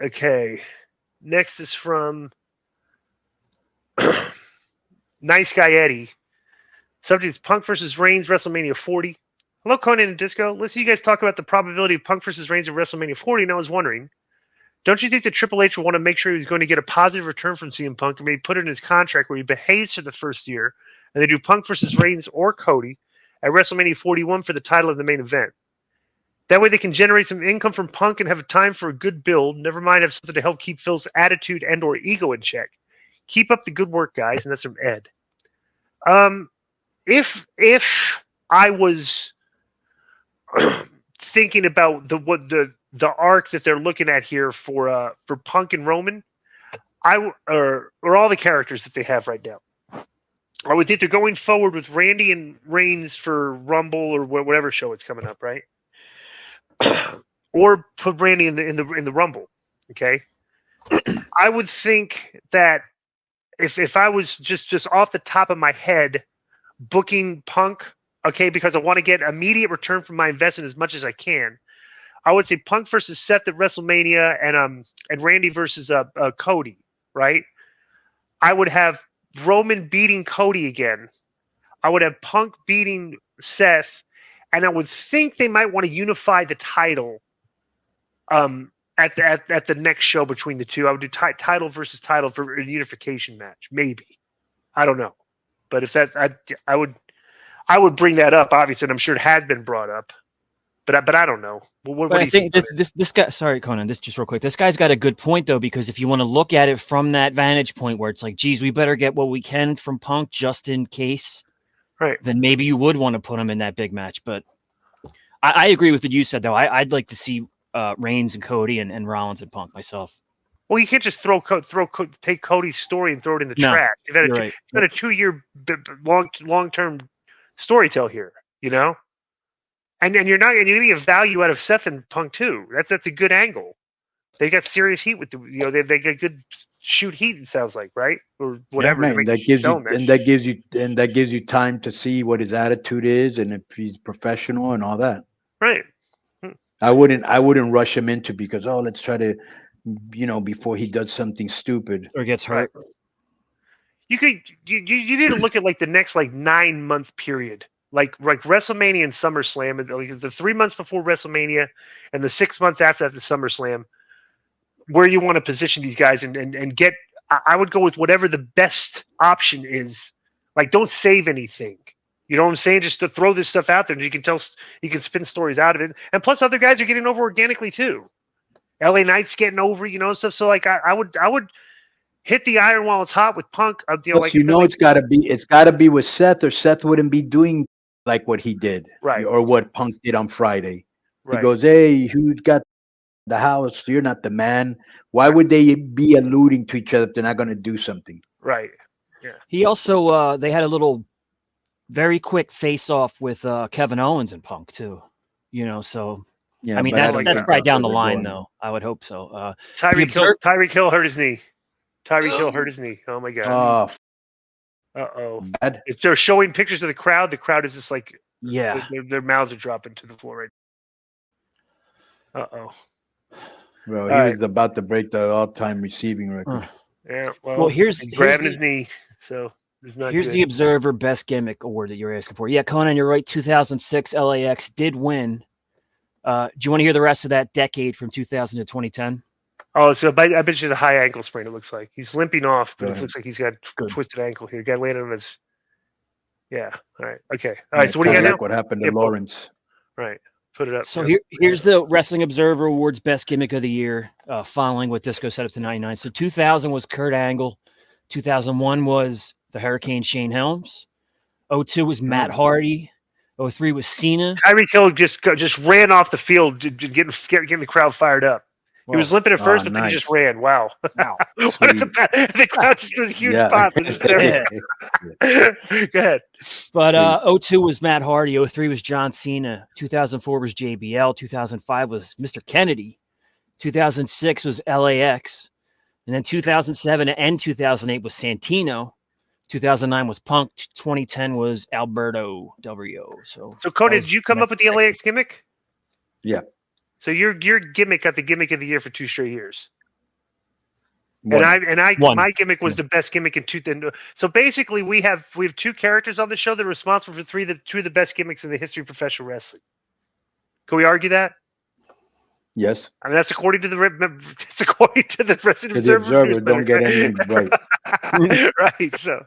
Okay. Next is from Nice Guy Eddie. Subject is Punk versus Reigns, WrestleMania 40. Hello, Konnan and Disco. Listen, you guys talk about the probability of Punk versus Reigns at WrestleMania 40, and I was wondering, don't you think that Triple H would want to make sure he was going to get a positive return from CM Punk and maybe put it in his contract where he behaves for the first year, and they do Punk versus Reigns or Cody at WrestleMania 41 for the title of the main event? That way they can generate some income from Punk and have time for a good build. Never mind have something to help keep Phil's attitude and or ego in check. Keep up the good work, guys. And that's from Ed. If I was thinking about the arc that they're looking at here for Punk and Roman, or all the characters that they have right now, I would think they're going forward with Randy and Reigns for Rumble or whatever show it's coming up, right? Or put Randy in the Rumble. Okay, I would think that if I was just off the top of my head booking Punk, okay, because I want to get immediate return from my investment as much as I can, I would say Punk versus Seth at WrestleMania and Randy versus Cody, right? I would have Roman beating Cody again. I would have Punk beating Seth, and I would think they might want to unify the title at the next show between the two. I would do title versus title for a unification match, maybe. I don't know, but if that I would bring that up, obviously, and I'm sure it has been brought up. But I don't know. What I think this guy. Sorry, Konnan. This just real quick. This guy's got a good point though, because if you want to look at it from that vantage point, where it's like, geez, we better get what we can from Punk just in case. Right. Then maybe you would want to put him in that big match. But I agree with what you said though. I'd like to see Reigns and Cody and Rollins and Punk myself. Well, you can't just take Cody's story and throw it in the trash. It's been a 2-year long-term storytell here, you know. And you're getting a value out of Seth and Punk too. That's a good angle. They got serious heat with they get good shoot heat. It sounds like, right, or whatever. Yeah, man, that gives you time to see what his attitude is and if he's professional and all that. Right. I wouldn't rush him into because let's try to, before he does something stupid or gets hurt. Right. You need to look at like the next 9-month period. Like WrestleMania and SummerSlam, like the 3 months before WrestleMania and the 6 months after SummerSlam, where you want to position these guys and get. I would go with whatever the best option is. Like, don't save anything. You know what I'm saying? Just to throw this stuff out there, and you can spin stories out of it. And plus, other guys are getting over organically too. LA Knight's getting over, stuff. So I would hit the iron while it's hot with Punk. It's got to be with Seth, or Seth wouldn't be doing like what he did, right? Or what Punk did on Friday. Right. He goes, "Hey, who got the house? You're not the man." Why would they be alluding to each other if they're not going to do something? Right. Yeah. He also they had a little very quick face off with Kevin Owens and Punk too. So yeah, I mean that's probably down the line though. I would hope so. Tyreek Hill hurt his knee. Tyreek Hill hurt his knee. Oh my god. Uh-oh. If they're showing pictures of the crowd is just like, yeah, their mouths are dropping to the floor right. Uh-oh. Well, he was about to break the all-time receiving record. Yeah, well he's grabbing his knee, so it's not Here's good. the Observer Best Gimmick Award that you're asking for. Yeah, Konnan, you're right. 2006 LAX did win. Do you want to hear the rest of that decade from 2000 to 2010? Oh, so I bet you the high ankle sprain, it looks like. He's limping off, but it looks like he's got a twisted ankle here. Got landed on his... Yeah, all right. Okay. All right, so what do you got now? What happened to Lawrence. Right. Put it up. So here's the Wrestling Observer Awards Best Gimmick of the Year, following what Disco set up to 99. So 2000 was Kurt Angle. 2001 was the Hurricane Shane Helms. 2002 was Matt Hardy. 2003 was Cena. Tyreek Hill just ran off the field, getting the crowd fired up. He was limping at first, but then he just ran. Wow. The crowd just was a huge pop. Go ahead. But 2002 was Matt Hardy. 2003 was John Cena. 2004 was JBL. 2005 was Mr. Kennedy. 2006 was LAX. And then 2007 and 2008 was Santino. 2009 was Punk. 2010 was Alberto Del Rio. So Cody, did you come up with the LAX gimmick? Yeah. So your gimmick got the gimmick of the year for 2 straight years. One. One. My gimmick was the best gimmick in two. So basically, we have 2 characters on the show that are responsible for 2 of the best gimmicks in the history of professional wrestling. Can we argue that? Yes. I mean, that's according to the Wrestling The Observer. Observer don't get any right. Right. So,